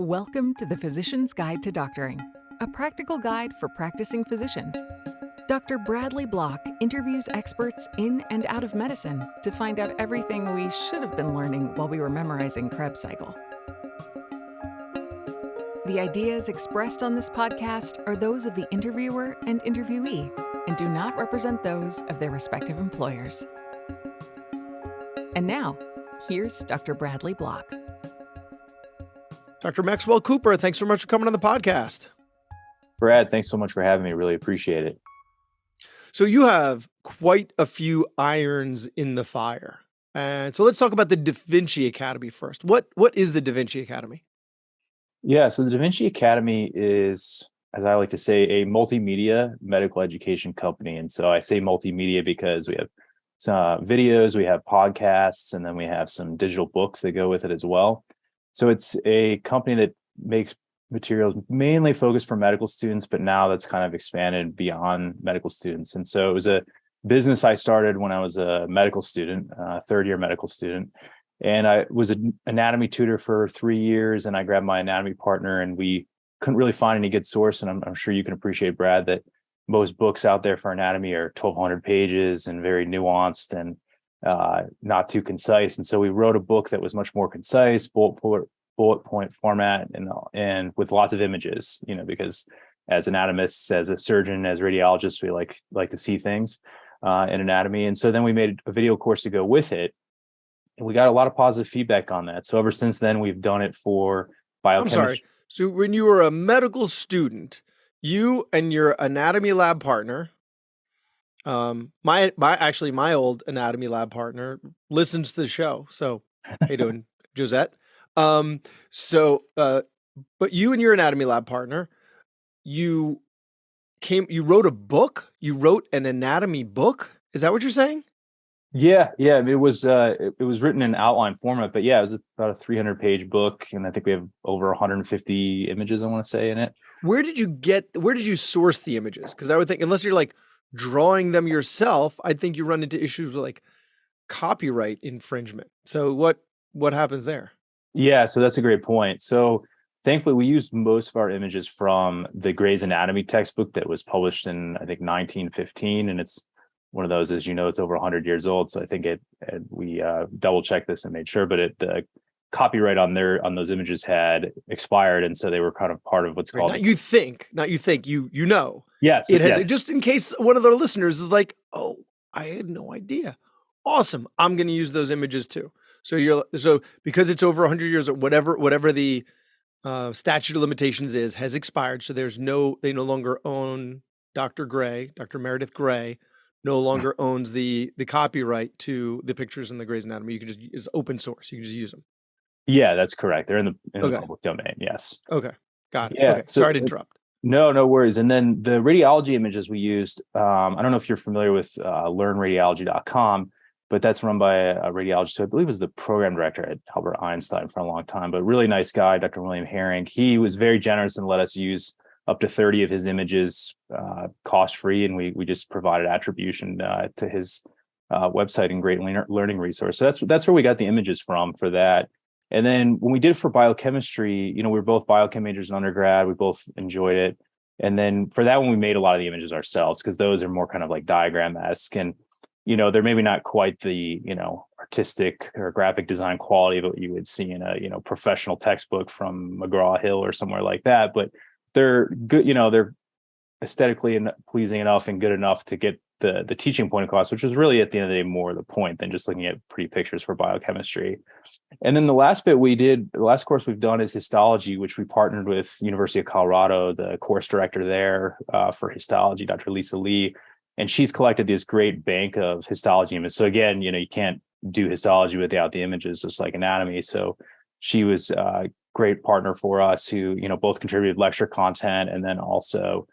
Welcome to the Physician's Guide to Doctoring, a practical guide for practicing physicians. Dr. Bradley Block interviews experts in and out of medicine to find out everything we should have been learning while we were memorizing Krebs cycle. The ideas expressed on this podcast are those of the interviewer and interviewee and do not represent those of their respective employers. And now, here's Dr. Bradley Block. Dr. Maxwell Cooper, thanks so much for coming on the podcast. Brad, thanks so much for having me. Really appreciate it. So you have quite a few irons in the fire. And so let's talk about the DaVinci Academy first. What is the DaVinci Academy? Yeah, so the DaVinci Academy is, as I like to say, a multimedia medical education company. And so I say multimedia because we have some videos, we have podcasts, and then we have some digital books that go with it as well. So it's a company that makes materials mainly focused for medical students, but now that's kind of expanded beyond medical students. And so it was a business I started when I was a medical student, third-year medical student. And I was an anatomy tutor for 3 years, and I grabbed my anatomy partner, and we couldn't really find any good source. And I'm sure you can appreciate, Brad, that most books out there for anatomy are 1,200 pages and very nuanced and not too concise. And so we wrote a book that was much more concise, bullet point format, and with lots of images, because as anatomists, as a surgeon, as radiologists, we like to see things in anatomy. And so then we made a video course to go with it. And we got a lot of positive feedback on that. So ever since then, we've done it for biochemistry. I'm sorry. So when you were a medical student, you and your anatomy lab partner, my old anatomy lab partner listens to the show. So how you doing, Josette? But you and your anatomy lab partner, you wrote a book. You wrote an anatomy book. Is that what you're saying? Yeah. It was written in outline format, but yeah, it was about a 300-page book, and I think we have over 150 images, I want to say, in it. Where did you source the images? Because I would think, unless you're like drawing them yourself, I think you run into issues with like copyright infringement. So what happens there? Yeah, so that's a great point. So thankfully, we used most of our images from the Gray's Anatomy textbook that was published in, I think, 1915, and it's one of those, as you know, it's over 100 years old. So I think we double checked this and made sure, but the copyright on those images had expired, and so they were kind of part of what's called. Not you think, you know. Yes, it has. Yes. Just in case one of the listeners is like, "Oh, I had no idea." Awesome, I'm going to use those images too. So because it's over 100 years or whatever the statute of limitations has expired. So they no longer own Dr. Meredith Gray. No longer owns the copyright to the pictures in the Gray's Anatomy. You can it's open source. You can just use them. Yeah, that's correct. They're in the public domain. Yes. Okay. Got it. Yeah, okay. Sorry to interrupt. No worries. And then the radiology images we used, I don't know if you're familiar with learnradiology.com, but that's run by a radiologist who I believe was the program director at Albert Einstein for a long time, but really nice guy, Dr. William Herring. He was very generous and let us use up to 30 of his images cost-free, and we just provided attribution to his website and great learning resource. So that's where we got the images from for that. And then when we did it for biochemistry, we were both biochem majors in undergrad. We both enjoyed it. And then for that one, we made a lot of the images ourselves because those are more kind of like diagram-esque, and they're maybe not quite the artistic or graphic design quality of what you would see in a professional textbook from McGraw-Hill or somewhere like that, but they're good, they're aesthetically pleasing enough and good enough to get the teaching point across, which was really at the end of the day more the point than just looking at pretty pictures for biochemistry. And then the last course we've done is histology, which we partnered with University of Colorado, the course director there for histology, Dr. Lisa Lee, and she's collected this great bank of histology images. So again, you can't do histology without the images, just like anatomy. So she was great partner for us who, both contributed lecture content and then also,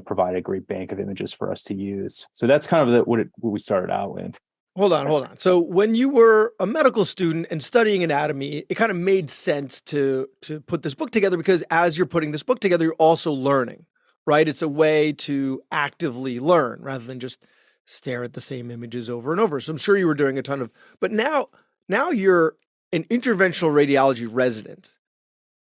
provided a great bank of images for us to use. So that's kind of what we started out with. Hold on. So when you were a medical student and studying anatomy, it kind of made sense to put this book together because as you're putting this book together, you're also learning, right? It's a way to actively learn rather than just stare at the same images over and over. So I'm sure you were doing a ton of, but now you're an interventional radiology resident.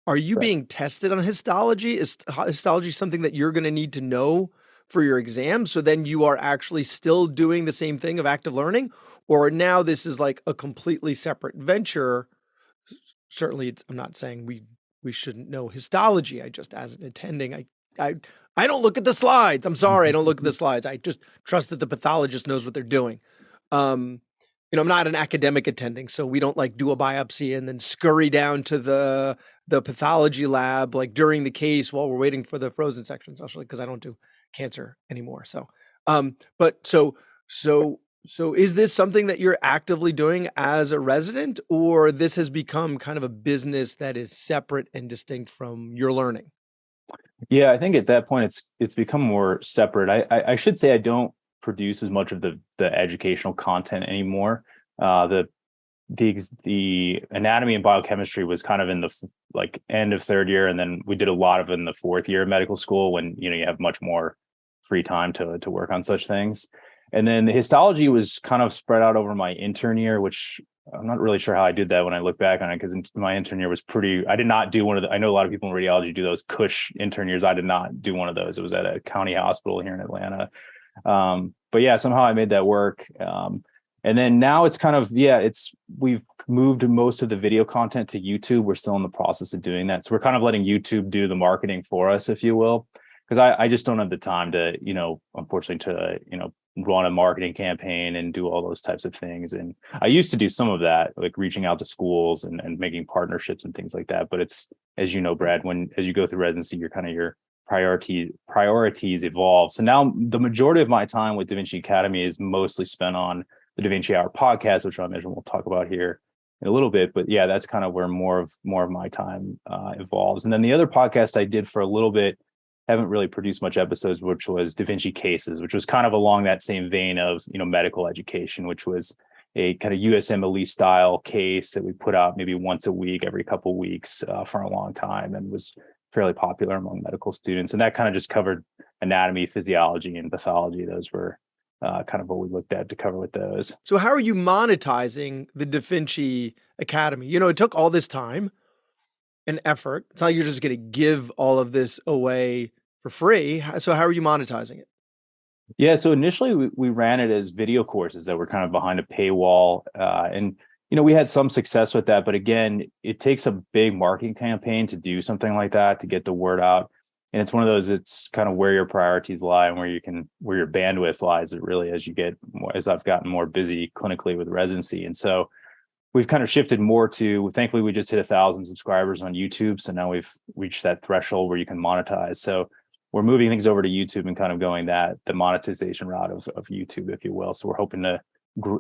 Are you Right. being tested on histology? Is histology something that you're going to need to know for your exam? So then you are actually still doing the same thing of active learning, or now this is like a completely separate venture. Certainly, I'm not saying we shouldn't know histology. I just, as an attending, I I don't look at the slides. I'm sorry, I don't look at the slides. I just trust that the pathologist knows what they're doing. Um, I'm not an academic attending, so we don't like do a biopsy and then scurry down to the pathology lab like during the case while we're waiting for the frozen sections. Actually, because I don't do cancer anymore. But so is this something that you're actively doing as a resident, or this has become kind of a business that is separate and distinct from your learning? Yeah, I think at that point it's become more separate. I should say I don't produce as much of the educational content anymore. The anatomy and biochemistry was kind of in the like end of third year, and then we did a lot of it in the fourth year of medical school when you have much more free time to work on such things. And then the histology was kind of spread out over my intern year, which I'm not really sure how I did that when I look back on it, because my intern year was I did not do one of I know a lot of people in radiology do those Cush intern years. I did not do one of those. It was at a county hospital here in Atlanta. But yeah, somehow I made that work. And then now it's kind of, we've moved most of the video content to YouTube. We're still in the process of doing that. So we're kind of letting YouTube do the marketing for us, if you will, because I just don't have the time to, unfortunately to, run a marketing campaign and do all those types of things. And I used to do some of that, like reaching out to schools and making partnerships and things like that. But it's, as you know, Brad, as you go through residency, your priorities evolve. So now the majority of my time with DaVinci Academy is mostly spent on the DaVinci Hour podcast, which I imagine we'll talk about here in a little bit. But yeah, that's kind of where more of my time evolves. And then the other podcast I did for a little bit, haven't really produced much episodes, which was DaVinci Cases, which was kind of along that same vein of medical education, which was a kind of USMLE style case that we put out maybe once a week, every couple of weeks for a long time, and was fairly popular among medical students. And that kind of just covered anatomy, physiology, and pathology. Those were kind of what we looked at to cover with those. So how are you monetizing the DaVinci Academy? It took all this time and effort. It's not like you're just going to give all of this away for free. So how are you monetizing it? Yeah, so initially we ran it as video courses that were kind of behind a paywall. And we had some success with that. But again, it takes a big marketing campaign to do something like that, to get the word out. And it's one of those, it's kind of where your priorities lie and where your bandwidth lies, really, as I've gotten more busy clinically with residency. And so we've kind of shifted more to, thankfully, we just hit 1,000 subscribers on YouTube. So now we've reached that threshold where you can monetize. So we're moving things over to YouTube and kind of going the monetization route of YouTube, if you will. So we're hoping to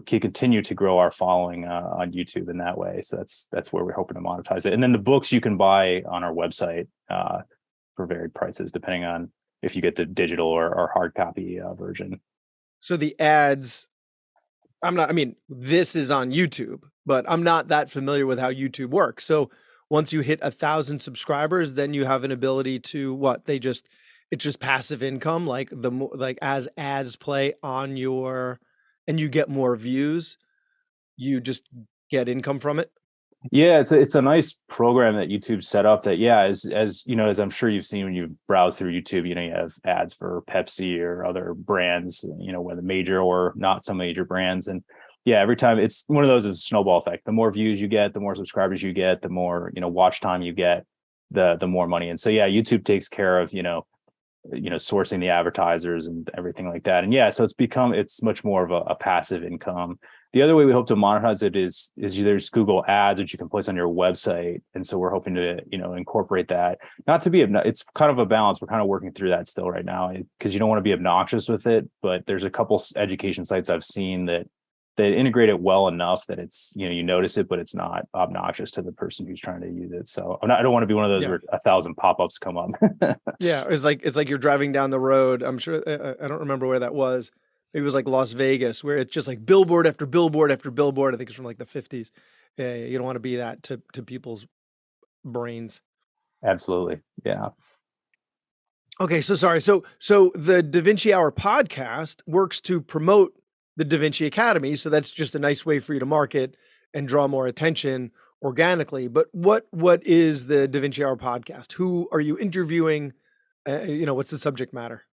continue to grow our following on YouTube in that way. So that's where we're hoping to monetize it. And then the books you can buy on our website for varied prices, depending on if you get the digital or hard copy version. So the ads, this is on YouTube, but I'm not that familiar with how YouTube works. So once you hit 1,000 subscribers, then you have an ability to it's just passive income, like as ads play on and you get more views, you just get income from it. Yeah, it's a nice program that YouTube set up that, as I'm sure you've seen when you browse through YouTube, you have ads for Pepsi or other brands, whether major or not so major brands. And yeah, every time it's one of those, is a snowball effect. The more views you get, the more subscribers you get, the more, watch time you get, the more money. And so, yeah, YouTube takes care of, sourcing the advertisers and everything like that. And yeah, so it's much more of a passive income. The other way we hope to monetize it is there's Google Ads, which you can place on your website. And so we're hoping to, incorporate that. Not to be, it's kind of a balance. We're kind of working through that still right now, because you don't want to be obnoxious with it. But there's a couple education sites I've seen that integrate it well enough that it's, you notice it, but it's not obnoxious to the person who's trying to use it. So I don't want to be one of those where 1,000 pop-ups come up. Yeah, it's like you're driving down the road. I'm sure, I don't remember where that was. Maybe it was like Las Vegas, where it's just like billboard after billboard after billboard. I think it's from like the 50s. You don't want to be that to people's brains. Absolutely. Yeah. Okay, so sorry. So the DaVinci Hour podcast works to promote the DaVinci Academy. So that's just a nice way for you to market and draw more attention. organically, but what is the DaVinci Hour podcast? Who are you interviewing? What's the subject matter?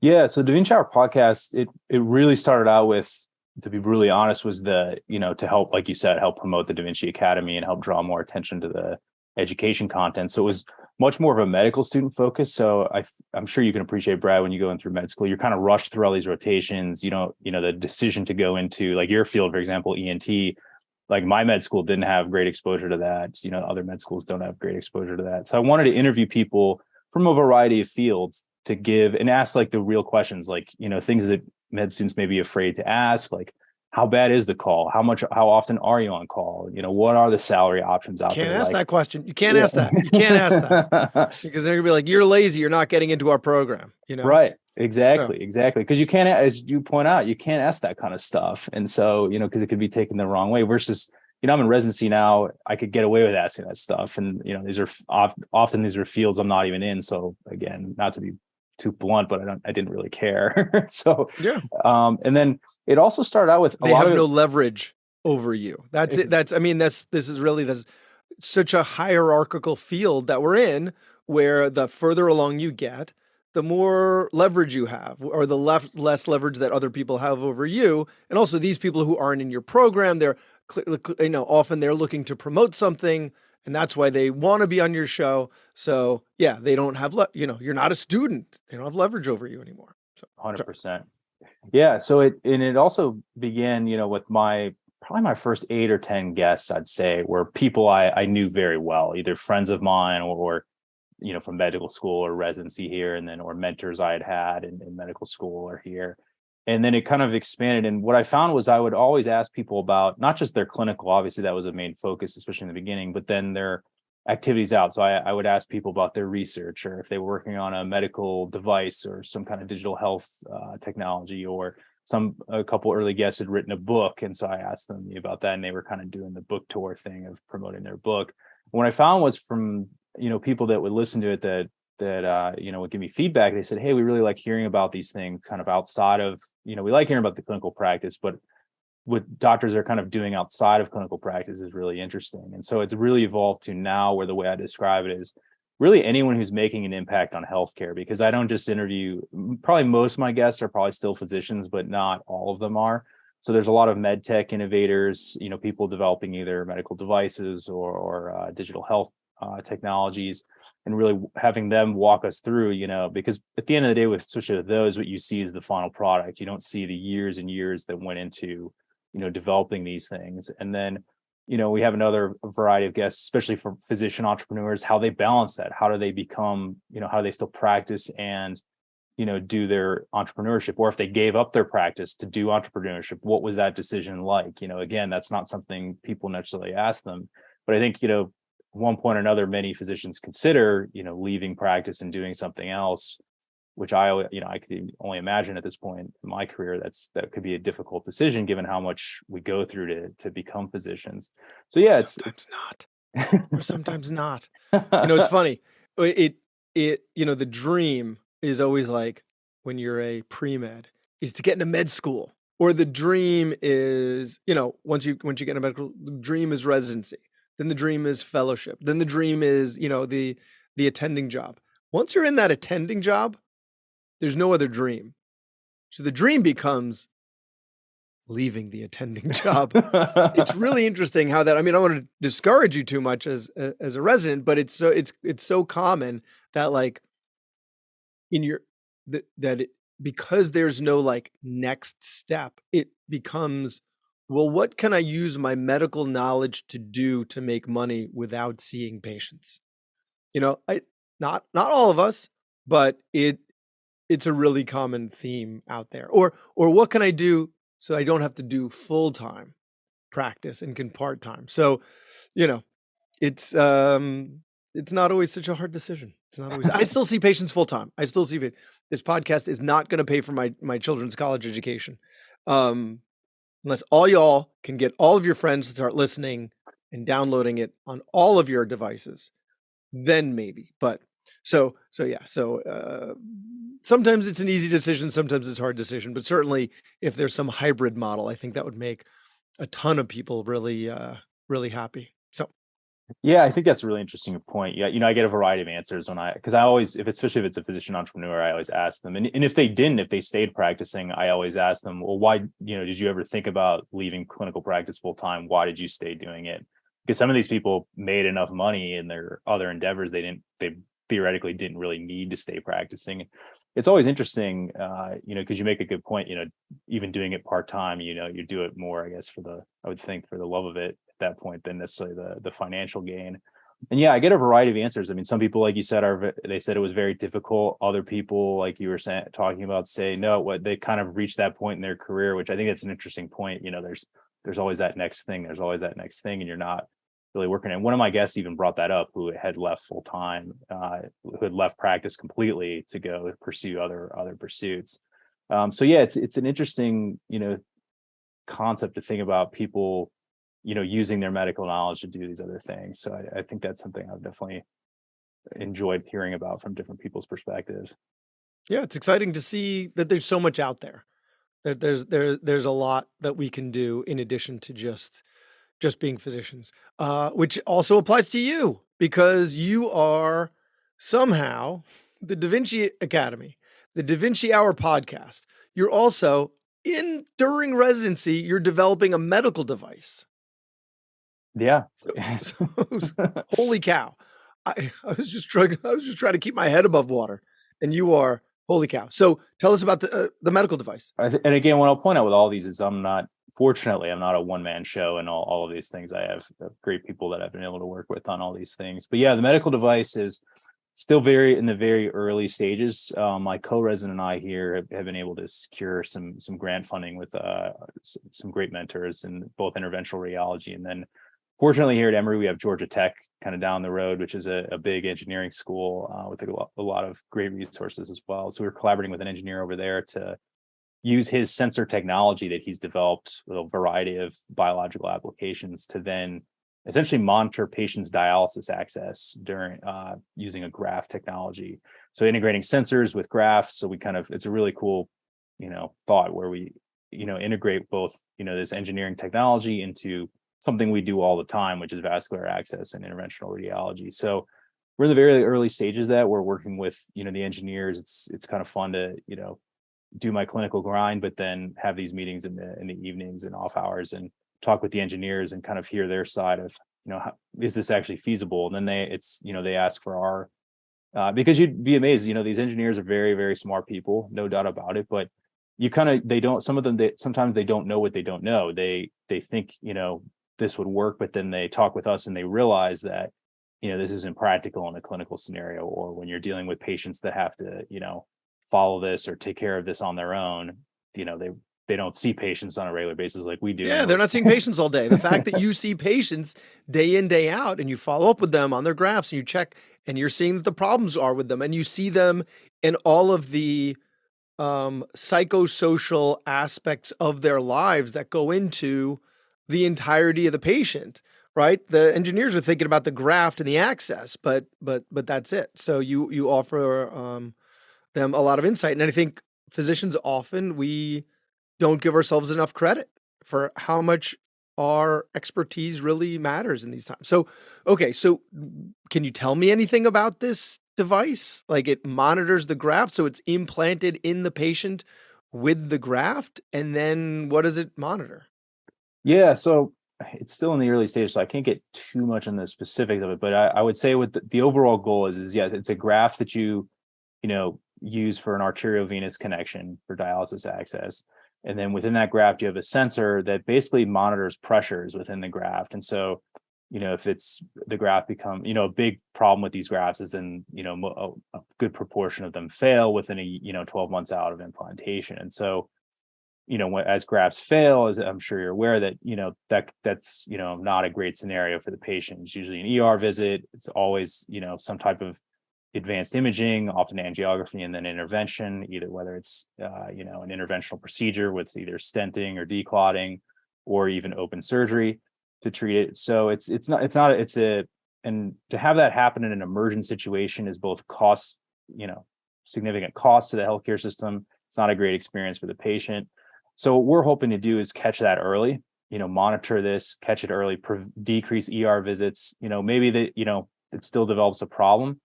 Yeah, so DaVinci Hour podcast, it really started out with, to be brutally honest, was to help, like you said, help promote the DaVinci Academy and help draw more attention to the education content. So it was much more of a medical student focus. So I'm sure you can appreciate, Brad, when you go in through med school, you're kind of rushed through all these rotations. The decision to go into like your field, for example, ENT, like my med school didn't have great exposure to that. Other med schools don't have great exposure to that. So I wanted to interview people from a variety of fields to give and ask like the real questions, like, things that med students may be afraid to ask, like, how bad is the call? How often are you on call? What are the salary options out there? Can't ask that question. You can't ask that. You can't ask that because they're gonna be like, you're lazy. You're not getting into our program. Right. Exactly. Because you can't, as you point out, you can't ask that kind of stuff. And so, because it could be taken the wrong way versus, I'm in residency now, I could get away with asking that stuff. And, these are often fields I'm not even in. So again, not to be too blunt, but I didn't really care. So, yeah. And then it also started out with they have no leverage over you. That's it. This is such a hierarchical field that we're in, where the further along you get, the more leverage you have, or the less leverage that other people have over you. And also these people who aren't in your program, they're, often they're looking to promote something, and that's why they want to be on your show. So yeah, they don't have, you're not a student. They don't have leverage over you anymore. So 100%. Yeah. So it also began, with probably my first 8 or 10 guests, I'd say, were people I knew very well, either friends of mine or from medical school or residency here, and then, or mentors I had in medical school or here. And then it kind of expanded. And what I found was I would always ask people about not just their clinical, obviously that was a main focus, especially in the beginning, but then their activities out. So I would ask people about their research, or if they were working on a medical device or some kind of digital health technology, or a couple early guests had written a book. And so I asked them about that, and they were kind of doing the book tour thing of promoting their book. What I found was from, people that would listen to it that would give me feedback. They said, hey, we really like hearing about these things kind of outside of, we like hearing about the clinical practice, but what doctors are kind of doing outside of clinical practice is really interesting. And so it's really evolved to now where the way I describe it is really anyone who's making an impact on healthcare, because I don't just interview, probably most of my guests are probably still physicians, but not all of them are. So there's a lot of med tech innovators, people developing either medical devices or digital health technologies, and really having them walk us through, because at the end of the day, with especially with those, what you see is the final product. You don't see the years and years that went into, developing these things. And then, we have another variety of guests, especially for physician entrepreneurs, how they balance that. How do they become, how do they still practice and, do their entrepreneurship? Or if they gave up their practice to do entrepreneurship, what was that decision like? Again, that's not something people necessarily ask them. But I think, one point or another, many physicians consider, leaving practice and doing something else, which I could only imagine at this point in my career, that could be a difficult decision given how much we go through to become physicians. So yeah, sometimes not, or sometimes not. It's funny. The dream is always like, when you're a pre-med, is to get into med school, or the dream is, once you get into medical, the dream is residency. Then the dream is fellowship. Then the dream is, the attending job. Once you're in that attending job, there's no other dream. So the dream becomes leaving the attending job. It's really interesting how that, I don't want to discourage you too much as a resident, but it's so common that like because there's no like next step, it becomes, well, what can I use my medical knowledge to do to make money without seeing patients? Not all of us, but it's a really common theme out there. Or what can I do so I don't have to do full-time practice and can part-time? So, it's not always such a hard decision. It's not always. I still see patients full-time. I still see it. This podcast is not going to pay for my children's college education. Unless all y'all can get all of your friends to start listening and downloading it on all of your devices, then maybe. But so yeah. So sometimes it's an easy decision, sometimes it's a hard decision. But certainly, if there's some hybrid model, I think that would make a ton of people really, really happy. So Yeah, I think that's a really interesting point. Yeah, I get a variety of answers because I always, especially if it's a physician entrepreneur, I always ask them. And if they stayed practicing, I always ask them, well, why, did you ever think about leaving clinical practice full time? Why did you stay doing it? Because some of these people made enough money in their other endeavors, they theoretically didn't really need to stay practicing. It's always interesting, because you make a good point, even doing it part time, you do it more, I guess, I would think for the love of it that point than necessarily the financial gain. And yeah, I get a variety of answers. I mean, some people, like you said, they said it was very difficult. Other people, like you were talking about, say no, what they kind of reached that point in their career, which I think that's an interesting point. There's always that next thing. There's always that next thing, and you're not really working. And one of my guests even brought that up, who had left full time, who had left practice completely to go pursue other pursuits. So yeah, it's an interesting, concept to think about people using their medical knowledge to do these other things. So I think that's something I've definitely enjoyed hearing about from different people's perspectives. Yeah, it's exciting to see that there's so much out there. There's a lot that we can do in addition to just being physicians, which also applies to you because you are somehow the DaVinci Academy, the DaVinci Hour podcast. You're also during residency, you're developing a medical device. Yeah. So, holy cow. I was just trying to keep my head above water, and you are holy cow. So tell us about the medical device. And again, what I'll point out with all these is fortunately, I'm not a one-man show and all of these things. I have great people that I've been able to work with on all these things. But yeah, the medical device is still in the very early stages. My co-resident and I here have been able to secure some grant funding with some great mentors in both interventional radiology, and then fortunately here at Emory, we have Georgia Tech kind of down the road, which is a big engineering school with a lot of great resources as well. So we're collaborating with an engineer over there to use his sensor technology that he's developed with a variety of biological applications to then essentially monitor patients' dialysis access during using a graph technology. So integrating sensors with graphs. So it's a really cool, thought where we, integrate both, this engineering technology into something we do all the time, which is vascular access and interventional radiology. So we're in the very early stages that we're working with, the engineers. It's kind of fun to, do my clinical grind, but then have these meetings in the evenings and off hours and talk with the engineers and kind of hear their side of, is this actually feasible? And then they ask for our, because you'd be amazed, these engineers are very, very smart people, no doubt about it, but sometimes they don't know what they don't know. They think, this would work, but then they talk with us and they realize that, this isn't practical in a clinical scenario, or when you're dealing with patients that have to, follow this or take care of this on their own, they don't see patients on a regular basis like we do. Yeah, they're not seeing patients all day. The fact that you see patients day in, day out, and you follow up with them on their graphs and you check and you're seeing that the problems are with them and you see them in all of the psychosocial aspects of their lives that go into the entirety of the patient, right? The engineers are thinking about the graft and the access, but that's it. So you offer them a lot of insight. And I think physicians often, we don't give ourselves enough credit for how much our expertise really matters in these times. So, okay. So can you tell me anything about this device? Like, it monitors the graft, so it's implanted in the patient with the graft. And then what does it monitor? Yeah, so it's still in the early stages, so I can't get too much on the specifics of it, but I would say what the overall goal is yeah, it's a graph that you use for an arteriovenous connection for dialysis access. And then within that graft, you have a sensor that basically monitors pressures within the graft. And so, if it's the graft become, a big problem with these grafts is then, a good proportion of them fail within 12 months out of implantation. And so, as grafts fail, as I'm sure you're aware that, that's, not a great scenario for the patient. It's usually an ER visit. It's always, some type of advanced imaging, often angiography, and then intervention, either whether it's, an interventional procedure with either stenting or declotting, or even open surgery to treat it. So and to have that happen in an emergent situation is both significant cost to the healthcare system. It's not a great experience for the patient. So what we're hoping to do is catch that early monitor this, catch it early, decrease ER visits. Maybe that, it still develops a problem,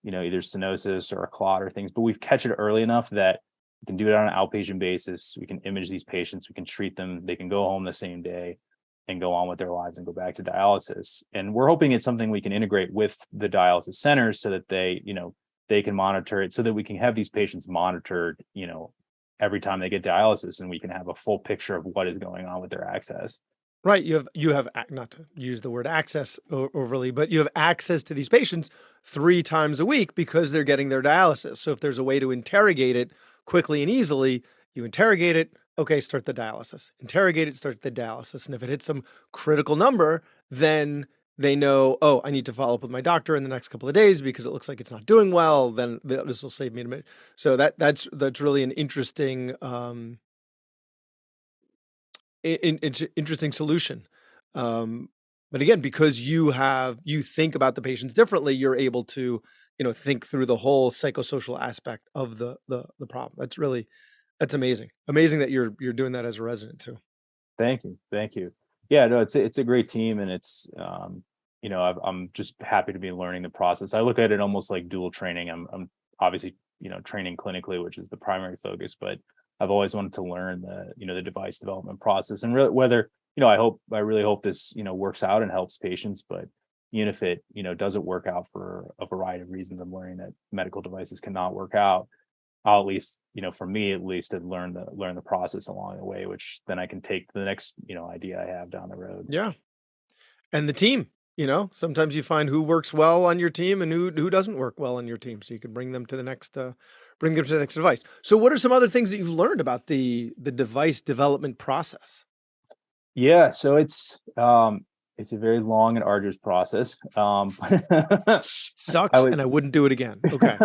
either stenosis or a clot or things, but we've catch it early enough that we can do it on an outpatient basis. We can image these patients, we can treat them, they can go home the same day and go on with their lives and go back to dialysis. And we're hoping it's something we can integrate with the dialysis centers so that they can monitor it, so that we can have these patients monitored, every time they get dialysis, and we can have a full picture of what is going on with their access. Right. You have not to use the word access overly, but you have access to these patients 3 times a week because they're getting their dialysis. So if there's a way to interrogate it quickly and easily, you interrogate it. Okay, start the dialysis. Interrogate it, start the dialysis. And if it hits some critical number, then they know, oh, I need to follow up with my doctor in the next couple of days because it looks like it's not doing well. Then this will save me a minute. So that's really an interesting it's an interesting solution. Um, but again, because you think about the patients differently, you're able to, think through the whole psychosocial aspect of the problem. That's amazing. Amazing that you're doing that as a resident too. Thank you. Yeah, no, it's a great team, and it's I'm just happy to be learning the process. I look at it almost like dual training. I'm obviously training clinically, which is the primary focus, but I've always wanted to learn the device development process, and really whether I really hope this works out and helps patients. But even if it doesn't work out for a variety of reasons, I'm learning that medical devices cannot work out. I'll at least, for me at least, to learn the process along the way, which then I can take to the next idea I have down the road. Yeah. And the team, sometimes you find who works well on your team and who doesn't work well on your team. So you can bring them to the next device. So what are some other things that you've learned about the device development process? Yeah, so it's a very long and arduous process. Sucks, and I wouldn't do it again. Okay.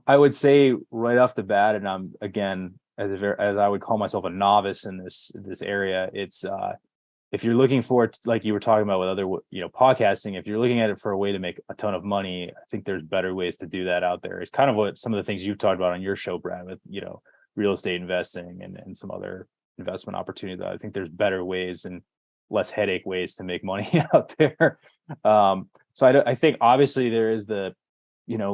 I would say right off the bat, and I'm again, as I would call myself, a novice in this area. It's if you're looking for it, like you were talking about with other podcasting, if you're looking at it for a way to make a ton of money, I think there's better ways to do that out there. It's kind of what some of the things you've talked about on your show, Brad, with real estate investing and some other investment opportunities. I think there's better ways and less headache ways to make money out there. So I think obviously there is the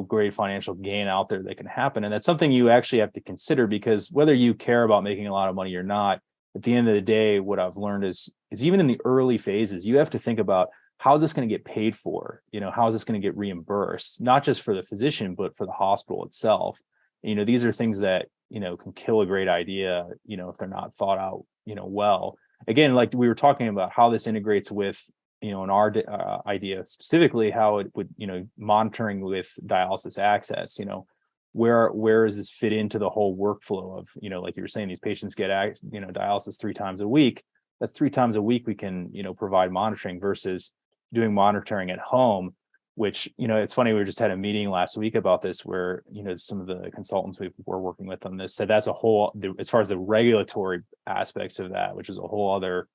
great financial gain out there that can happen, and that's something you actually have to consider, because whether you care about making a lot of money or not, at the end of the day, what I've learned is even in the early phases, you have to think about, how is this going to get paid for? How is this going to get reimbursed? Not just for the physician, but for the hospital itself. These are things that can kill a great idea, if they're not thought out, well. Again, like we were talking about how this integrates with in our idea specifically, how it would monitoring with dialysis access. Where does this fit into the whole workflow of like you were saying, these patients get dialysis 3 times a week. That's 3 times a week we can provide monitoring, versus doing monitoring at home, which it's funny, we just had a meeting last week about this, where some of the consultants we're working with on this said that's a whole, as far as the regulatory aspects of that, which is a whole other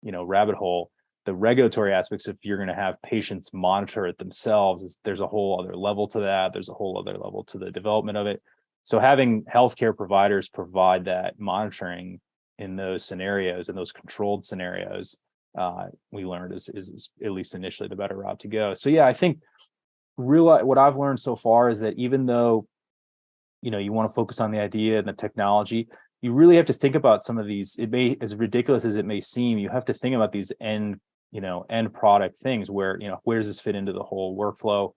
rabbit hole. The regulatory aspects, if you're going to have patients monitor it themselves, there's a whole other level to that. There's a whole other level to the development of it. So having healthcare providers provide that monitoring in those scenarios, in those controlled scenarios, we learned is at least initially the better route to go. So yeah, I think what I've learned so far is that even though you want to focus on the idea and the technology, you really have to think about some of these. It may, as ridiculous as it may seem, you have to think about these end product things, where where does this fit into the whole workflow?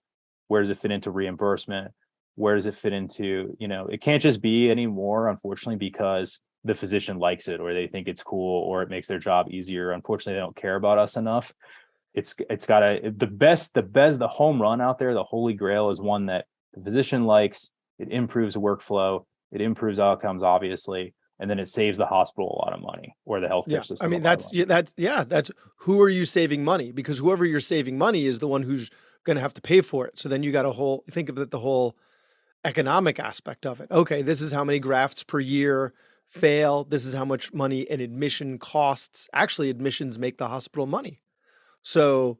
Where does it fit into reimbursement? Where does it fit into, it can't just be anymore, unfortunately, because the physician likes it, or they think it's cool, or it makes their job easier. Unfortunately, they don't care about us enough. It's got the home run out there, the holy grail, is one that the physician likes. It improves workflow, it improves outcomes, obviously, and then it saves the hospital a lot of money, or the healthcare system. I mean, that's who are you saving money? Because whoever you're saving money is the one who's going to have to pay for it. So then you got think of it, the whole economic aspect of it. Okay, this is how many grafts per year fail. This is how much money an admission costs. Actually, admissions make the hospital money. So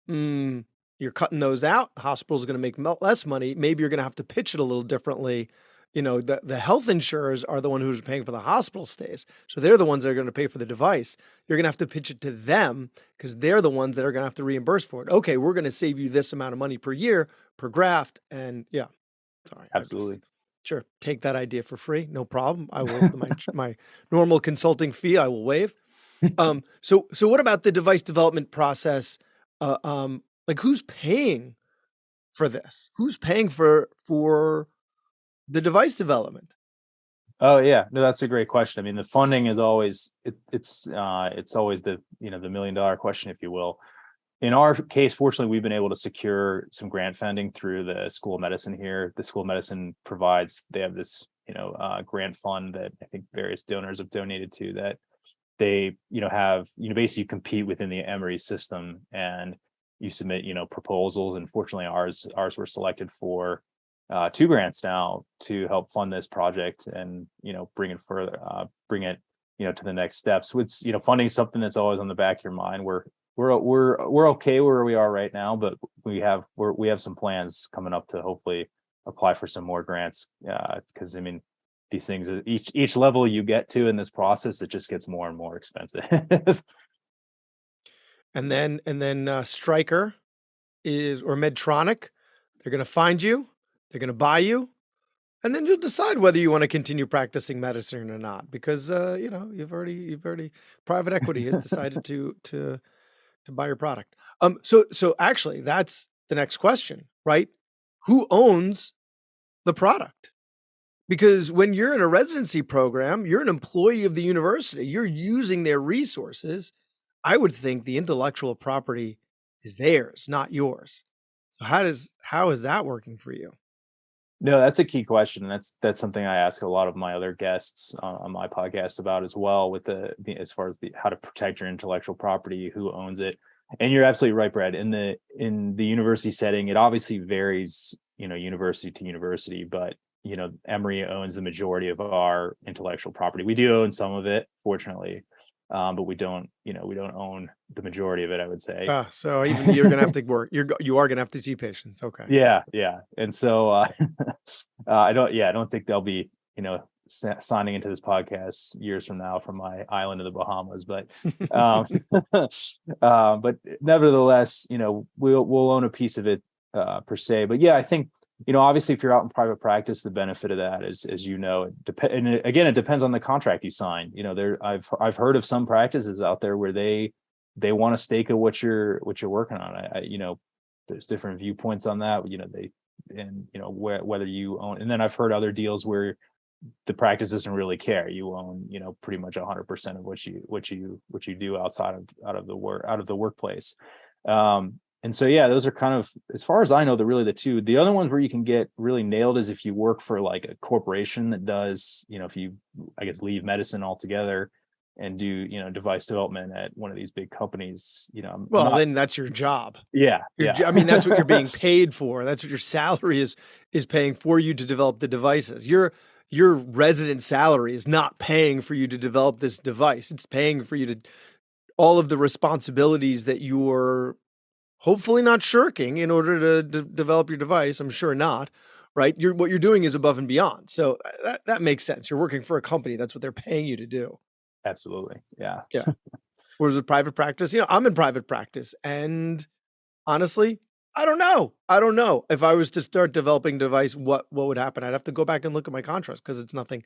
you're cutting those out. The hospital's going to make less money. Maybe you're going to have to pitch it a little differently the health insurers are the one who's paying for the hospital stays. So they're the ones that are going to pay for the device. You're going to have to pitch it to them because they're the ones that are going to have to reimburse for it. Okay, we're going to save you this amount of money per year per graft. And yeah, sorry. Absolutely. Sure. Take that idea for free. No problem. I will, my normal consulting fee, I will waive. So what about the device development process? Like who's paying for this? Who's paying for the device development? Oh yeah, no, that's a great question. I mean, the funding is always it's always the the $1 million question, if you will. In our case, fortunately, we've been able to secure some grant funding through the School of Medicine here. The School of Medicine they have this grant fund that I think various donors have donated to, that they have basically you compete within the Emory system and you submit proposals, and fortunately ours were selected for 2 grants now to help fund this project and bring it further, bring it to the next steps. It's funding is something that's always on the back of your mind. We're okay where we are right now, but we have some plans coming up to hopefully apply for some more grants, because I mean, these things, each level you get to in this process, it just gets more and more expensive. And then Stryker or Medtronic, they're going to find you, they're going to buy you, and then you'll decide whether you want to continue practicing medicine or not, because you've already private equity has decided to buy your product. So actually that's the next question, right? Who owns the product? Because when you're in a residency program, you're an employee of the university, you're using their resources. I would think the intellectual property is theirs, not yours. So how is that working for you? No, that's a key question. And that's something I ask a lot of my other guests on my podcast about as well, with as far as how to protect your intellectual property, who owns it. And you're absolutely right, Brad. In the university setting, it obviously varies, university to university, but Emory owns the majority of our intellectual property. We do own some of it, fortunately, but we don't own the majority of it, I would say. So even you're gonna have to work. You are gonna have to see patients. Okay. Yeah. And so I don't think they'll be signing into this podcast years from now from my island of the Bahamas, but but nevertheless, we'll own a piece of it per se. But yeah, I think obviously, if you're out in private practice, the benefit of that is, as and again, it depends on the contract you sign. I've heard of some practices out there where they want a stake of what you're working on. There's different viewpoints on that. Whether you own, and then I've heard other deals where the practice doesn't really care. You own, pretty much 100% of what you do outside of the workplace. And so, yeah, those are kind of, as far as I know, the two. The other ones where you can get really nailed is if you work for like a corporation that does, if you, I guess, leave medicine altogether and do, device development at one of these big companies, then that's your job. Yeah. I mean, that's what you're being paid for. That's what your salary is paying for you to develop the devices. Your resident salary is not paying for you to develop this device. It's paying for you to all of the responsibilities that you're hopefully not shirking in order to develop your device. I'm sure not, right? What you're doing is above and beyond. So that makes sense. You're working for a company. That's what they're paying you to do. Absolutely. Yeah. Whereas with private practice, I'm in private practice, and honestly, I don't know. If I was to start developing a device, what would happen? I'd have to go back and look at my contracts because it's nothing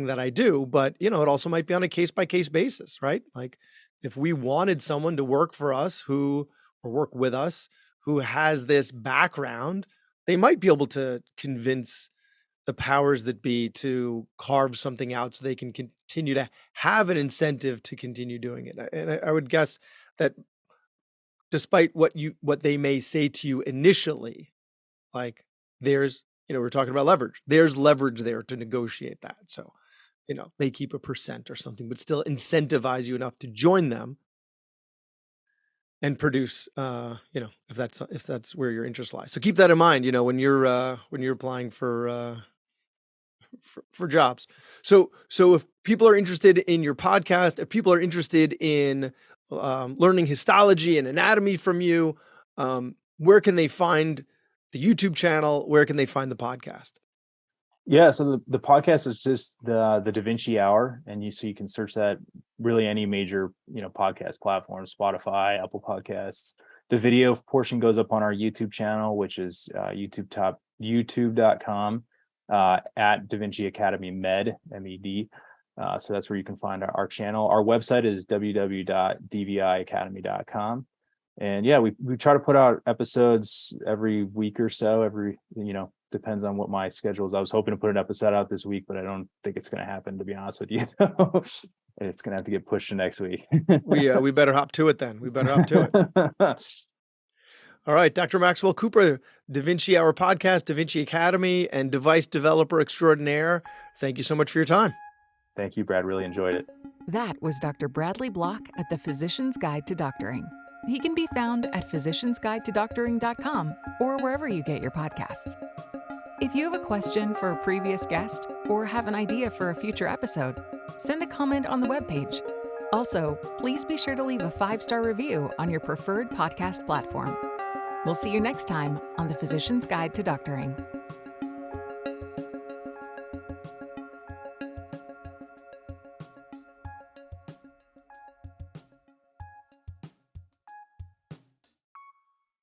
that I do, but it also might be on a case by case basis, right? Like if we wanted someone to work for us or work with us who has this background, they might be able to convince the powers that be to carve something out so they can continue to have an incentive to continue doing it. And I would guess that despite what they may say to you initially, like there's, we're talking about leverage. There's leverage there to negotiate that. So, they keep a % or something, but still incentivize you enough to join them and produce, if that's where your interest lies. So keep that in mind, when you're applying for jobs. So if people are interested in your podcast, if people are interested in learning histology and anatomy from you, where can they find the YouTube channel? Where can they find the podcast? Yeah, so the podcast is just the DaVinci Hour, and you can search that really any major podcast platform, Spotify, Apple Podcasts. The video portion goes up on our YouTube channel, which is youtube.com at DaVinci Academy Med, MED. So that's where you can find our channel. Our website is www.dviacademy.com. And yeah, we try to put out episodes every week or so, depends on what my schedule is. I was hoping to put an episode out this week, but I don't think it's going to happen, to be honest with you. It's going to have to get pushed to next week. We better hop to it then. We better hop to it. All right, Dr. Maxwell Cooper, DaVinci Hour Podcast, DaVinci Academy, and device developer extraordinaire. Thank you so much for your time. Thank you, Brad. Really enjoyed it. That was Dr. Bradley Block at the Physician's Guide to Doctoring. He can be found at physiciansguidetodoctoring.com or wherever you get your podcasts. If you have a question for a previous guest or have an idea for a future episode, send a comment on the webpage. Also, please be sure to leave a 5-star review on your preferred podcast platform. We'll see you next time on the Physician's Guide to Doctoring.